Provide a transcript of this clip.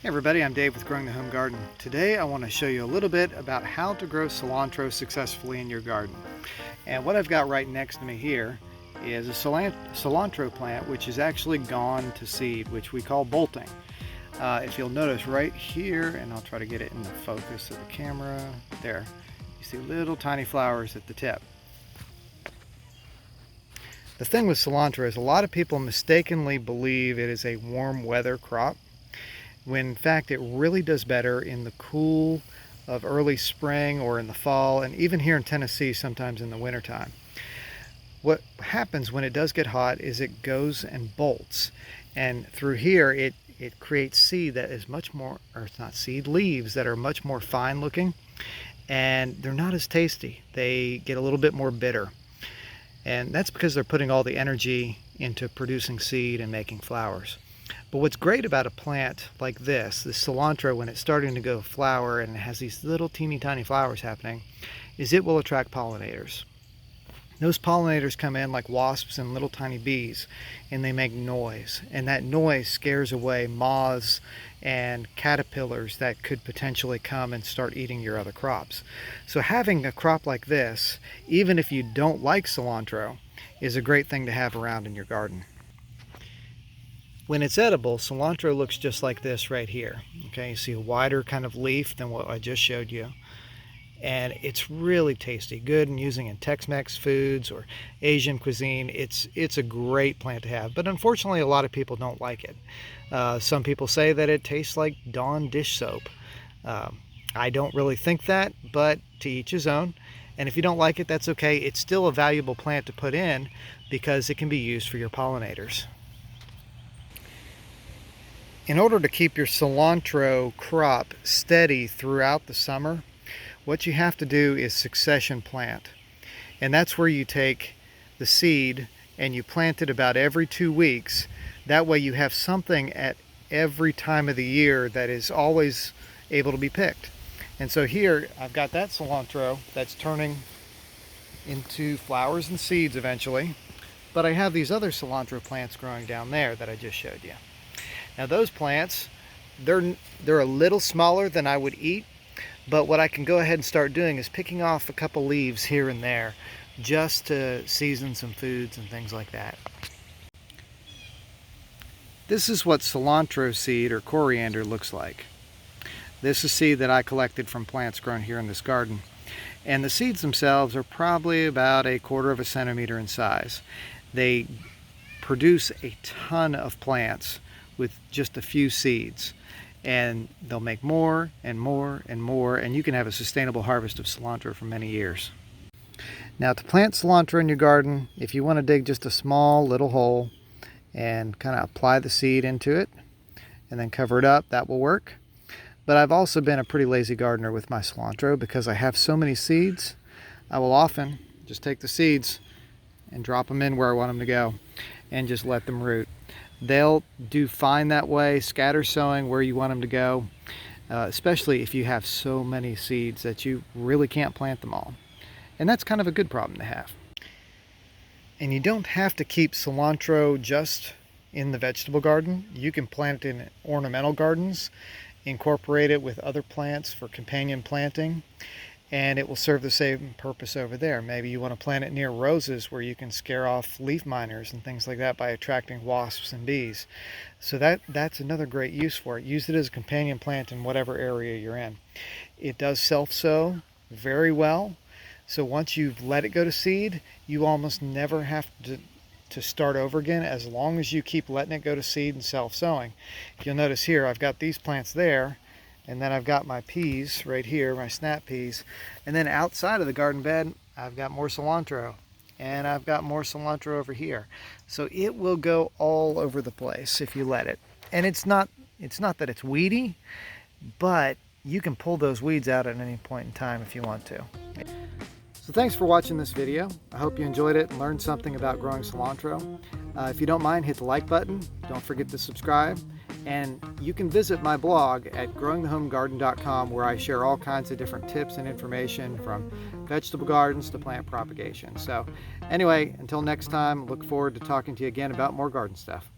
Hey everybody, I'm Dave with Growing the Home Garden. Today I want to show you a little bit about how to grow cilantro successfully in your garden. And what I've got right next to me here is a cilantro plant which is actually gone to seed, which we call bolting. If you'll notice right here, and I'll try to get it in the focus of the camera, there, you see little tiny flowers at the tip. The thing with cilantro is a lot of people mistakenly believe it is a warm weather crop, when in fact it really does better in the cool of early spring or in the fall, and even here in Tennessee sometimes in the wintertime. What happens when it does get hot is it goes and bolts, and through here it creates seed that is much more, or it's not seed, leaves that are much more fine looking, and they're not as tasty. They get a little bit more bitter, and that's because they're putting all the energy into producing seed and making flowers. But what's great about a plant like this cilantro, when it's starting to go flower and it has these little teeny tiny flowers happening, is it will attract pollinators. Those pollinators come in like wasps and little tiny bees, and they make noise, and that noise scares away moths and caterpillars that could potentially come and start eating your other crops. So having a crop like this, even if you don't like cilantro, is a great thing to have around in your garden. When it's edible, cilantro looks just like this right here. Okay, you see a wider kind of leaf than what I just showed you. And it's really tasty, good in using in Tex-Mex foods or Asian cuisine. It's a great plant to have, but unfortunately a lot of people don't like it. Some people say that it tastes like Dawn dish soap. I don't really think that, but to each his own. And if you don't like it, that's okay. It's still a valuable plant to put in because it can be used for your pollinators. In order to keep your cilantro crop steady throughout the summer, what you have to do is succession plant. And that's where you take the seed and you plant it about every 2 weeks. That way you have something at every time of the year that is always able to be picked. And so here I've got that cilantro that's turning into flowers and seeds eventually, but I have these other cilantro plants growing down there that I just showed you. Now those plants, they're a little smaller than I would eat, but what I can go ahead and start doing is picking off a couple leaves here and there just to season some foods and things like that. This is what cilantro seed or coriander looks like. This is seed that I collected from plants grown here in this garden. And the seeds themselves are probably about 1/4 centimeter in size. They produce a ton of plants with just a few seeds, and they'll make more and more and more, and you can have a sustainable harvest of cilantro for many years. Now, to plant cilantro in your garden, if you want to dig just a small little hole and kind of apply the seed into it and then cover it up, that will work. But I've also been a pretty lazy gardener with my cilantro because I have so many seeds. I will often just take the seeds and drop them in where I want them to go and just let them root. They'll do fine that way, scatter sowing where you want them to go, especially if you have so many seeds that you really can't plant them all. And that's kind of a good problem to have. And you don't have to keep cilantro just in the vegetable garden. You can plant it in ornamental gardens, incorporate it with other plants for companion planting, and it will serve the same purpose over there. Maybe you want to plant it near roses where you can scare off leaf miners and things like that by attracting wasps and bees. So that's another great use for it. Use it as a companion plant in whatever area you're in. It does self-sow very well. So once you've let it go to seed, you almost never have to start over again as long as you keep letting it go to seed and self-sowing. You'll notice here I've got these plants there, and then I've got my peas right here, my snap peas. And then outside of the garden bed, I've got more cilantro. And I've got more cilantro over here. So it will go all over the place if you let it. And it's not that it's weedy, but you can pull those weeds out at any point in time if you want to. So thanks for watching this video. I hope you enjoyed it and learned something about growing cilantro. If you don't mind, hit the like button. Don't forget to subscribe. And you can visit my blog at growingthehomegarden.com, where I share all kinds of different tips and information from vegetable gardens to plant propagation. So anyway, until next time, look forward to talking to you again about more garden stuff.